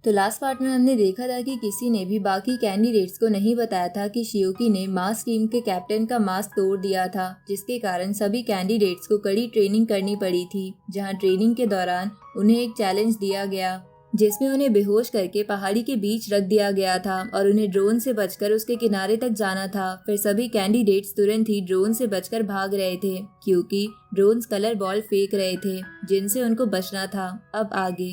तो last part में हमने देखा था कि किसी ने भी बाकी कैंडिडेट्स को नहीं बताया था कि शियोकी ने मास टीम के कैप्टन का मास्क तोड़ दिया था, जिसके कारण सभी कैंडिडेट्स को कड़ी ट्रेनिंग करनी पड़ी थी, जहां ट्रेनिंग के दौरान उन्हें एक चैलेंज दिया गया जिसमें उन्हें बेहोश करके पहाड़ी के बीच रख दिया गया था और उन्हें ड्रोन से बचकर उसके किनारे तक जाना था। फिर सभी कैंडिडेट्स तुरंत ही ड्रोन से बचकर भाग रहे थे क्योंकि ड्रोन्स कलर बॉल फेंक रहे थे जिनसे उनको बचना था। अब आगे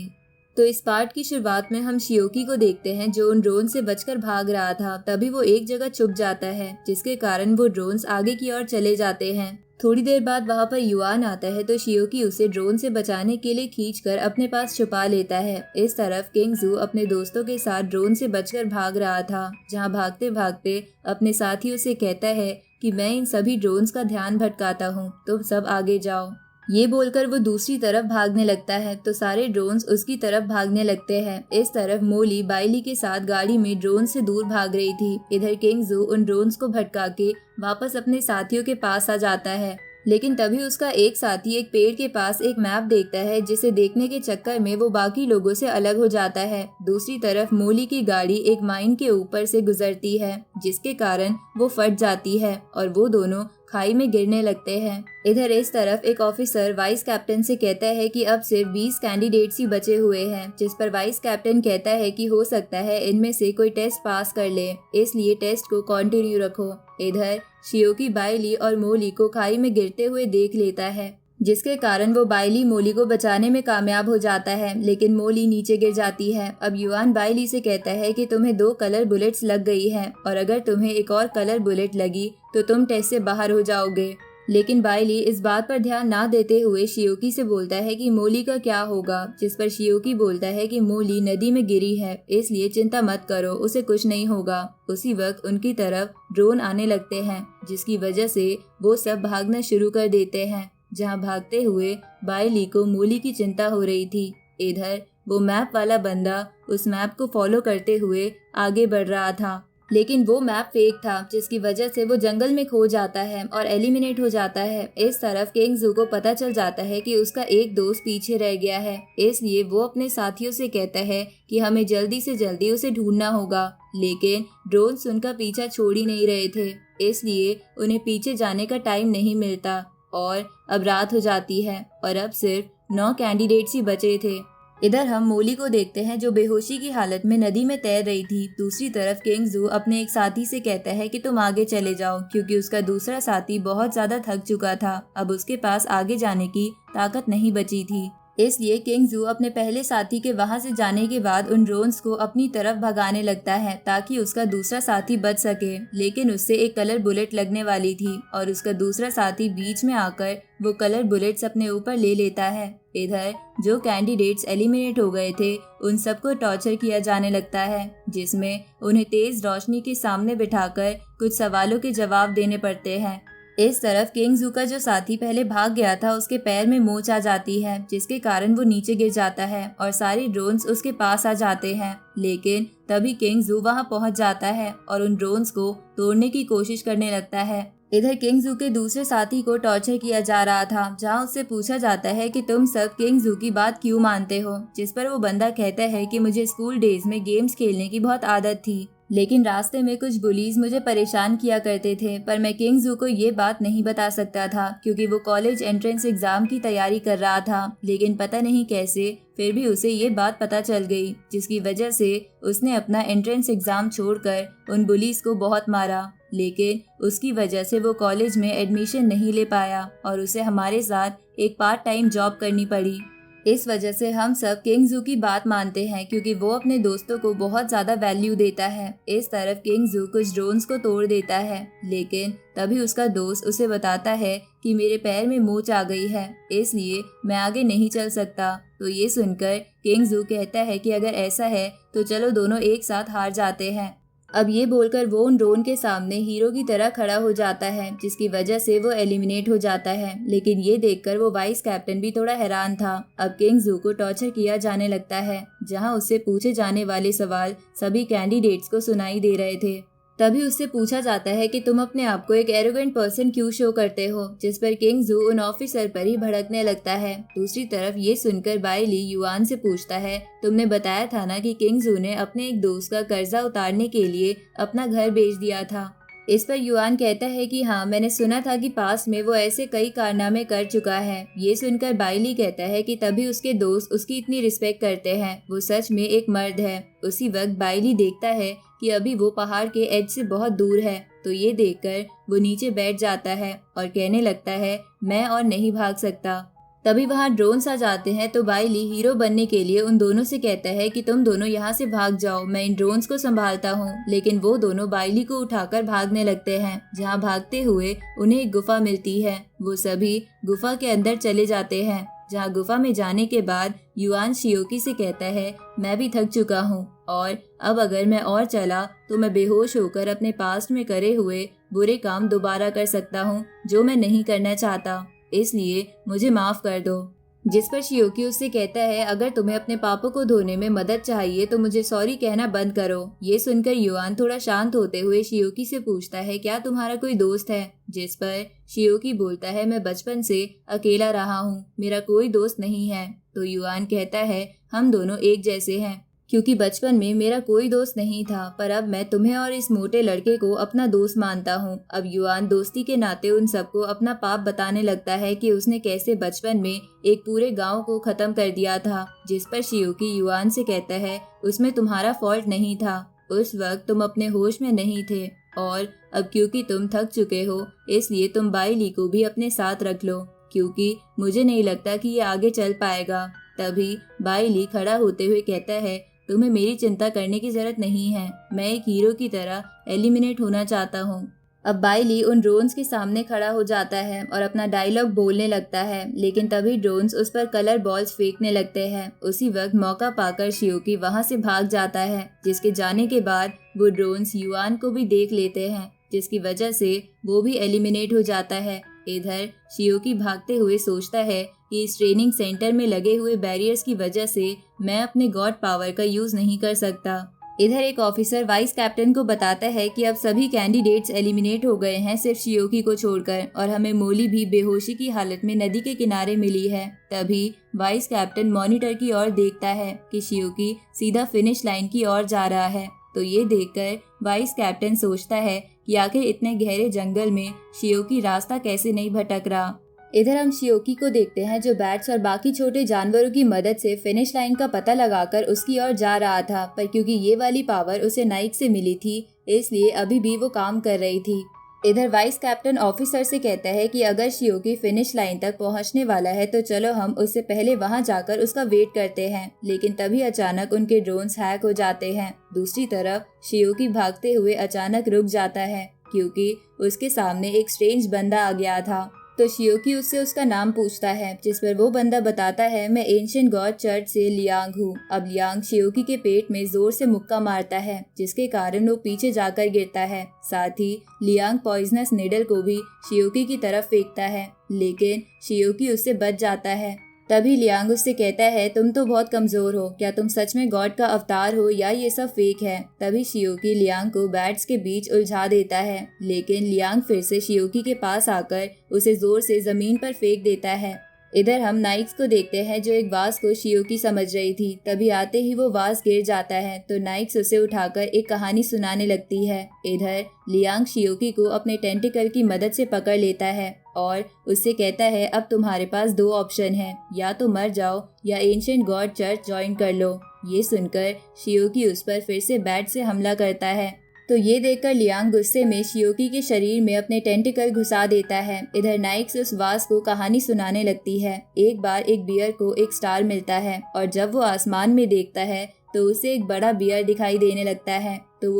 तो इस पार्ट की शुरुआत में हम शियोकी को देखते हैं जो उन ड्रोन से बचकर भाग रहा था। तभी वो एक जगह छुप जाता है जिसके कारण वो ड्रोन्स आगे की ओर चले जाते हैं। थोड़ी देर बाद वहाँ पर युआन आता है तो शियोकी उसे ड्रोन से बचाने के लिए खींचकर अपने पास छुपा लेता है। इस तरफ किंगजू अपने दोस्तों के साथ ड्रोन से बचकर भाग रहा था, जहाँ भागते भागते अपने साथियों से कहता है कि मैं इन सभी ड्रोन्स का ध्यान भटकाता हूँ, तुम सब आगे जाओ। ये बोलकर वो दूसरी तरफ भागने लगता है तो सारे ड्रोन्स उसकी तरफ भागने लगते हैं। इस तरफ मोली बाइली के साथ गाड़ी में ड्रोन से दूर भाग रही थी। इधर किंगजू उन ड्रोन्स को भटका के वापस अपने साथियों के पास आ जाता है, लेकिन तभी उसका एक साथी एक पेड़ के पास एक मैप देखता है जिसे देखने के चक्कर में वो बाकी लोगों से अलग हो जाता है। दूसरी तरफ मोली की गाड़ी एक माइन के ऊपर से गुजरती है जिसके कारण वो फट जाती है और वो दोनों खाई में गिरने लगते हैं। इधर इस तरफ एक ऑफिसर वाइस कैप्टन से कहता है कि अब सिर्फ 20 कैंडिडेट्स ही बचे हुए हैं, जिस पर वाइस कैप्टन कहता है कि हो सकता है इनमें से कोई टेस्ट पास कर ले, इसलिए टेस्ट को कंटिन्यू रखो। इधर शियोकी बाइली और मोली को खाई में गिरते हुए देख लेता है, जिसके कारण वो बाइली मोली को बचाने में कामयाब हो जाता है, लेकिन मोली नीचे गिर जाती है। अब युआन बाइली से कहता है कि तुम्हें 2 कलर बुलेट्स लग गई हैं और अगर तुम्हें एक और कलर बुलेट लगी तो तुम टेस्ट से बाहर हो जाओगे। लेकिन बाइली इस बात पर ध्यान ना देते हुए शियोकी से बोलता है कि मोली का क्या होगा, जिस पर शियोकी बोलता है कि मोली नदी में गिरी है, इसलिए चिंता मत करो, उसे कुछ नहीं होगा। उसी वक्त उनकी तरफ ड्रोन आने लगते हैं जिसकी वजह से वो सब भागना शुरू कर देते हैं। जहां भागते हुए बाइली को मोली की चिंता हो रही थी। इधर वो मैप वाला बंदा उस मैप को फॉलो करते हुए आगे बढ़ रहा था, लेकिन वो मैप फेक था जिसकी वजह से वो जंगल में खो जाता है और एलिमिनेट हो जाता है। इस तरफ किंगजू को पता चल जाता है कि उसका एक दोस्त पीछे रह गया है, इसलिए वो अपने साथियों से कहता है कि हमें जल्दी से जल्दी उसे ढूंढना होगा। लेकिन ड्रोन्स उनका पीछा छोड़ ही नहीं रहे थे, इसलिए उन्हें पीछे जाने का टाइम नहीं मिलता और अब रात हो जाती है और अब सिर्फ 9 कैंडिडेट्स ही बचे थे। इधर हम मोली को देखते हैं जो बेहोशी की हालत में नदी में तैर रही थी। दूसरी तरफ किंगजू अपने एक साथी से कहता है कि तुम आगे चले जाओ, क्योंकि उसका दूसरा साथी बहुत ज्यादा थक चुका था, अब उसके पास आगे जाने की ताकत नहीं बची थी। इसलिए किंगजू अपने पहले साथी के वहां से जाने के बाद उन ड्रोन्स को अपनी तरफ भगाने लगता है ताकि उसका दूसरा साथी बच सके, लेकिन उससे एक कलर बुलेट लगने वाली थी और उसका दूसरा साथी बीच में आकर वो कलर बुलेट्स अपने ऊपर ले लेता है। इधर जो कैंडिडेट्स एलिमिनेट हो गए थे उन सबको टॉर्चर किया जाने लगता है, जिसमें उन्हें तेज रोशनी के सामने बिठाकर कुछ सवालों के जवाब देने पड़ते हैं। इस तरफ किंगजू का जो साथी पहले भाग गया था उसके पैर में मोच आ जाती है, जिसके कारण वो नीचे गिर जाता है और सारे ड्रोन्स उसके पास आ जाते हैं। लेकिन तभी किंगजू वहां पहुंच जाता है और उन ड्रोन्स को तोड़ने की कोशिश करने लगता है। इधर किंगजू के दूसरे साथी को टॉर्चर किया जा रहा था, जहां उससे पूछा जाता है कि तुम सब किंगजू की बात क्यों मानते हो, जिस पर वो बंदा कहता है कि मुझे स्कूल डेज में गेम्स खेलने की बहुत आदत थी, लेकिन रास्ते में कुछ बुलीज मुझे परेशान किया करते थे, पर मैं किंगजू को ये बात नहीं बता सकता था क्योंकि वो कॉलेज एंट्रेंस एग्जाम की तैयारी कर रहा था। लेकिन पता नहीं कैसे फिर भी उसे ये बात पता चल गई, जिसकी वजह से उसने अपना एंट्रेंस एग्जाम छोड़कर उन बुलीज को बहुत मारा। लेकिन उसकी वजह से वो कॉलेज में एडमिशन नहीं ले पाया और उसे हमारे साथ एक पार्ट टाइम जॉब करनी पड़ी। इस वजह से हम सब किंगजू की बात मानते हैं क्योंकि वो अपने दोस्तों को बहुत ज्यादा वैल्यू देता है। इस तरफ किंगजू कुछ ड्रोन्स को तोड़ देता है, लेकिन तभी उसका दोस्त उसे बताता है कि मेरे पैर में मोच आ गई है, इसलिए मैं आगे नहीं चल सकता। तो ये सुनकर किंगजू कहता है कि अगर ऐसा है तो चलो दोनों एक साथ हार जाते हैं। अब ये बोलकर वो उन ड्रोन के सामने हीरो की तरह खड़ा हो जाता है, जिसकी वजह से वो एलिमिनेट हो जाता है। लेकिन ये देखकर वो वाइस कैप्टन भी थोड़ा हैरान था। अब किंगजू को टॉर्चर किया जाने लगता है, जहां उससे पूछे जाने वाले सवाल सभी कैंडिडेट्स को सुनाई दे रहे थे। तभी उससे पूछा जाता है कि तुम अपने आप को एक एरोगेंट पर्सन क्यों शो करते हो, जिस पर किंग जू उन ऑफिसर पर ही भड़कने लगता है। दूसरी तरफ ये सुनकर बाइली युआन से पूछता है, तुमने बताया था ना कि किंग जू ने अपने एक दोस्त का कर्जा उतारने के लिए अपना घर बेच दिया था। इस पर युआन कहता है कि हाँ, मैंने सुना था कि पास में वो ऐसे कई कारनामे कर चुका है। ये सुनकर बाइली कहता है कि तभी उसके दोस्त उसकी इतनी रिस्पेक्ट करते हैं, वो सच में एक मर्द है। उसी वक्त बाइली देखता है कि अभी वो पहाड़ के एज से बहुत दूर है, तो ये देखकर वो नीचे बैठ जाता है और कहने लगता है, मैं और नहीं भाग सकता। तभी वहाँ ड्रोन्स आ जाते हैं, तो बाइली हीरो बनने के लिए उन दोनों से कहता है कि तुम दोनों यहाँ से भाग जाओ, मैं इन ड्रोन्स को संभालता हूँ। लेकिन वो दोनों बाइली को उठाकर भागने लगते हैं। जहाँ भागते हुए उन्हें एक गुफा मिलती है। वो सभी गुफा के अंदर चले जाते हैं। जहाँ गुफा में जाने के बाद युआन शियोकी से कहता है, मैं भी थक चुका हूँ और अब अगर मैं और चला तो मैं बेहोश होकर अपने पास्ट में करे हुए बुरे काम दोबारा कर सकता हूँ, जो मैं नहीं करना चाहता, इसलिए मुझे माफ कर दो। जिस पर शियोकी उससे कहता है, अगर तुम्हें अपने पापों को धोने में मदद चाहिए तो मुझे सॉरी कहना बंद करो। ये सुनकर युआन थोड़ा शांत होते हुए शियोकी से पूछता है, क्या तुम्हारा कोई दोस्त है? जिस पर शियोकी बोलता है, मैं बचपन से अकेला रहा हूँ, मेरा कोई दोस्त नहीं है। तो युआन कहता है, हम दोनों एक जैसे हैं, क्योंकि बचपन में मेरा कोई दोस्त नहीं था, पर अब मैं तुम्हें और इस मोटे लड़के को अपना दोस्त मानता हूँ। अब युआन दोस्ती के नाते उन सबको अपना पाप बताने लगता है कि उसने कैसे बचपन में एक पूरे गांव को खत्म कर दिया था। जिस पर शियोकी युआन से कहता है, उसमें तुम्हारा फॉल्ट नहीं था, उस वक्त तुम अपने होश में नहीं थे, और अब क्योंकि तुम थक चुके हो इसलिए तुम बाइली को भी अपने साथ रख लो, क्योंकि मुझे नहीं लगता कि ये आगे चल पाएगा। तभी बाइली खड़ा होते हुए कहता है, तुम्हें मेरी चिंता करने की जरूरत नहीं है, मैं एक हीरो की तरह एलिमिनेट होना चाहता हूँ। अब बाइली उन ड्रोन्स के सामने खड़ा हो जाता है और अपना डायलॉग बोलने लगता है, लेकिन तभी ड्रोन्स उस पर कलर बॉल्स फेंकने लगते हैं। उसी वक्त मौका पाकर शियोकी वहां से भाग जाता है, जिसके जाने के बाद वो ड्रोन्स युआन को भी देख लेते हैं, जिसकी वजह से वो भी एलिमिनेट हो जाता है। इधर शियोकी भागते हुए सोचता है कि इस ट्रेनिंग सेंटर में लगे हुए बैरियर्स की वजह से मैं अपने गॉड पावर का यूज नहीं कर सकता। इधर एक ऑफिसर वाइस कैप्टन को बताता है कि अब सभी कैंडिडेट्स एलिमिनेट हो गए हैं, सिर्फ शियोकी को छोड़कर, और हमें मोली भी बेहोशी की हालत में नदी के किनारे मिली है। तभी वाइस कैप्टन मॉनिटर की ओर देखता है कि शियोकी सीधा फिनिश लाइन की ओर जा रहा है। तो ये देखकर वाइस कैप्टन सोचता है कि आखिर इतने गहरे जंगल में शियोकी रास्ता कैसे नहीं भटक रहा। इधर हम शियोकी को देखते हैं, जो बैट्स और बाकी छोटे जानवरों की मदद से फिनिश लाइन का पता लगाकर उसकी ओर जा रहा था, पर क्योंकि ये वाली पावर उसे नाइक से मिली थी इसलिए अभी भी वो काम कर रही थी। इधर वाइस कैप्टन ऑफिसर से कहता है कि अगर शियोकी फिनिश लाइन तक पहुंचने वाला है तो चलो हम उससे पहले वहां जाकर उसका वेट करते हैं। लेकिन तभी अचानक उनके ड्रोन्स हैक हो जाते हैं। दूसरी तरफ शियोकी भागते हुए अचानक रुक जाता है, क्योंकि उसके सामने एक स्ट्रेंज बंदा आ गया था। तो शियोकी उससे उसका नाम पूछता है, जिस पर वो बंदा बताता है, मैं एंशिएंट गॉड चर्च से लियांग हूँ। अब लियांग शियोकी के पेट में जोर से मुक्का मारता है, जिसके कारण वो पीछे जाकर गिरता है। साथ ही लियांग पॉइजनस निडल को भी शियोकी की तरफ फेंकता है, लेकिन शियोकी उससे बच जाता है। तभी लियांग उससे कहता है, तुम तो बहुत कमजोर हो, क्या तुम सच में गॉड का अवतार हो या ये सब फेक है? तभी शियोकी लियांग को बैट्स के बीच उलझा देता है, लेकिन लियांग फिर से शियोकी के पास आकर उसे जोर से जमीन पर फेंक देता है। इधर हम नाइक्स को देखते हैं, जो एक वास को शियोकी समझ रही थी। तभी आते ही वो वास गिर जाता है, तो नाइक्स उसे उठाकर एक कहानी सुनाने लगती है। इधर लियांग शियोकी को अपने टेंटिकल की मदद से पकड़ लेता है और उससे कहता है, अब तुम्हारे पास दो ऑप्शन हैं, या तो मर जाओ या एंशिएंट गॉड चर्च ज्वाइन कर लो। ये सुनकर शियोकी उस पर फिर से बैट से हमला करता है। तो ये देखकर लियांग गुस्से में शियोकी के शरीर में अपने टेंटिकल घुसा देता है। इधर नाइक्स उस वास को कहानी सुनाने लगती है। एक बार एक बियर को एक स्टार मिलता है, और जब वो आसमान में देखता है तो उसे एक बड़ा बियर दिखाई देने लगता है। तो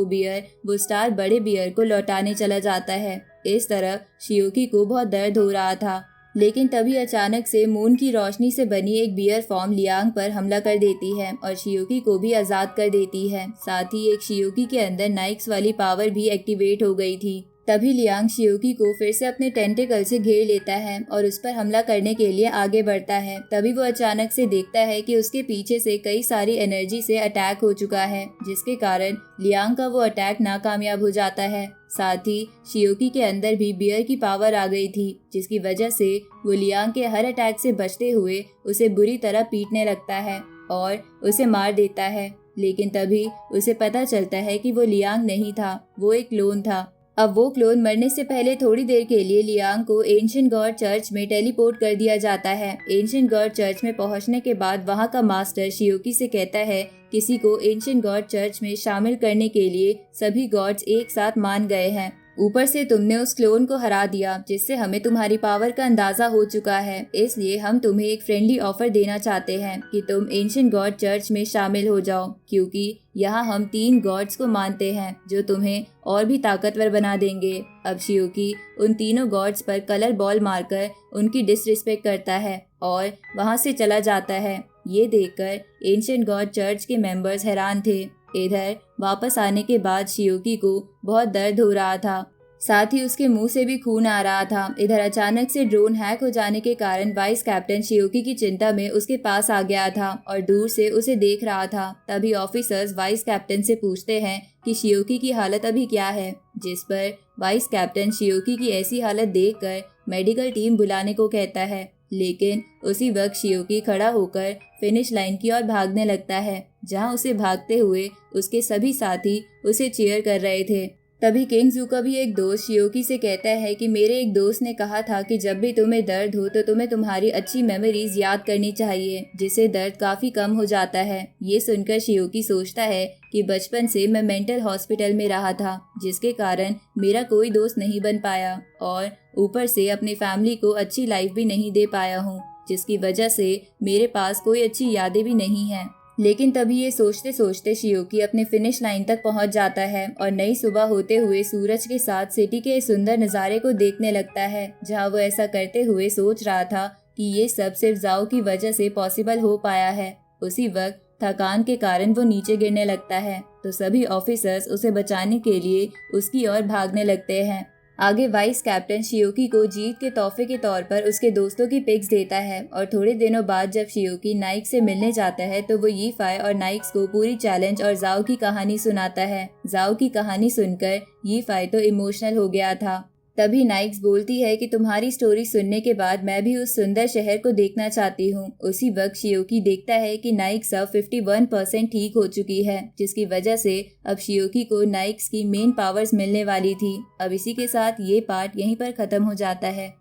वो स्टार बड़े बियर को लौटाने चला जाता है। इस तरह शियोकी को बहुत दर्द हो रहा था, लेकिन तभी अचानक से मून की रोशनी से बनी एक बियर फॉर्म लियांग पर हमला कर देती है और शियोकी को भी आजाद कर देती है। साथ ही एक शियोकी के अंदर नाइक्स वाली पावर भी एक्टिवेट हो गई थी। तभी लियांग शियोकी को फिर से अपने टेंटिकल से घेर लेता है और उस पर हमला करने के लिए आगे बढ़ता है। तभी वो अचानक से देखता है कि उसके पीछे से कई सारी एनर्जी से अटैक हो चुका है, जिसके कारण लियांग का वो अटैक नाकामयाब हो जाता है। साथ ही शियोकी के अंदर भी बियर की पावर आ गई थी, जिसकी वजह से वो लियांग के हर अटैक से बचते हुए उसे बुरी तरह पीटने लगता है और उसे मार देता है। लेकिन तभी उसे पता चलता है कि वो लियांग नहीं था, वो एक क्लोन था। अब वो क्लोन मरने से पहले थोड़ी देर के लिए लियांग को एंशिएंट गॉड चर्च में टेलीपोर्ट कर दिया जाता है। एंशिएंट गॉड चर्च में पहुंचने के बाद वहां का मास्टर शियोकी से कहता है किसी को एंशिएंट गॉड चर्च में शामिल करने के लिए सभी गॉड्स एक साथ मान गए हैं। ऊपर से तुमने उस क्लोन को हरा दिया, जिससे हमें तुम्हारी पावर का अंदाजा हो चुका है। इसलिए हम तुम्हें एक फ्रेंडली ऑफर देना चाहते हैं कि तुम एंशिएंट गॉड चर्च में शामिल हो जाओ, क्योंकि यहाँ हम 3 गॉड्स को मानते हैं जो तुम्हें और भी ताकतवर बना देंगे। अब शियोकी उन तीनों गॉड्स पर कलर बॉल मारकर उनकी डिसरिस्पेक्ट करता है और वहाँ से चला जाता है। ये देखकर एंशिएंट गॉड चर्च के मेंबर्स हैरान थे। इधर वापस आने के बाद शियोकी को बहुत दर्द हो रहा था, साथ ही उसके मुंह से भी खून आ रहा था। इधर अचानक से ड्रोन हैक हो जाने के कारण वाइस कैप्टन शियोकी की चिंता में उसके पास आ गया था और दूर से उसे देख रहा था। तभी ऑफिसर्स वाइस कैप्टन से पूछते हैं कि शियोकी की हालत अभी क्या है, जिस पर वाइस कैप्टन शियोकी की ऐसी हालत देखकर मेडिकल टीम बुलाने को कहता है। लेकिन उसी वक्त शियोकी खड़ा होकर फिनिश लाइन की ओर भागने लगता है, जहां उसे भागते हुए उसके सभी साथी उसे चीयर कर रहे थे। तभी किंग जू का भी एक दोस्त शियोकी से कहता है कि मेरे एक दोस्त ने कहा था कि जब भी तुम्हें दर्द हो तो तुम्हें तुम्हारी अच्छी मेमोरीज याद करनी चाहिए, जिससे दर्द काफी कम हो जाता है। ये सुनकर शियोकी सोचता है कि बचपन से मैं मेंटल हॉस्पिटल में रहा था, जिसके कारण मेरा कोई दोस्त नहीं बन पाया और ऊपर से अपनी फैमिली को अच्छी लाइफ भी नहीं दे पाया हूँ, जिसकी वजह से मेरे पास कोई अच्छी यादें भी नहीं हैं। लेकिन तभी ये सोचते सोचते शियोकी अपने फिनिश लाइन तक पहुंच जाता है और नई सुबह होते हुए सूरज के साथ सिटी के सुंदर नज़ारे को देखने लगता है, जहां वो ऐसा करते हुए सोच रहा था कि ये सब सिर्फ जाओ की वजह से पॉसिबल हो पाया है। उसी वक्त थकान के कारण वो नीचे गिरने लगता है, तो सभी ऑफिसर्स उसे बचाने के लिए उसकी ओर भागने लगते हैं। आगे वाइस कैप्टन शियोकी को जीत के तोहफे के तौर पर उसके दोस्तों की पिक्स देता है और थोड़े दिनों बाद जब शियोकी नाइक से मिलने जाता है तो वो यीफाई और नाइक्स को पूरी चैलेंज और जाओ की कहानी सुनाता है। जाओ की कहानी सुनकर यीफाई तो इमोशनल हो गया था। तभी नाइक्स बोलती है कि तुम्हारी स्टोरी सुनने के बाद मैं भी उस सुंदर शहर को देखना चाहती हूँ। उसी वक्त शियोकी देखता है कि नाइक्स अब 51% ठीक हो चुकी है, जिसकी वजह से अब शियोकी को नाइक्स की मेन पावर्स मिलने वाली थी। अब इसी के साथ ये पार्ट यहीं पर खत्म हो जाता है।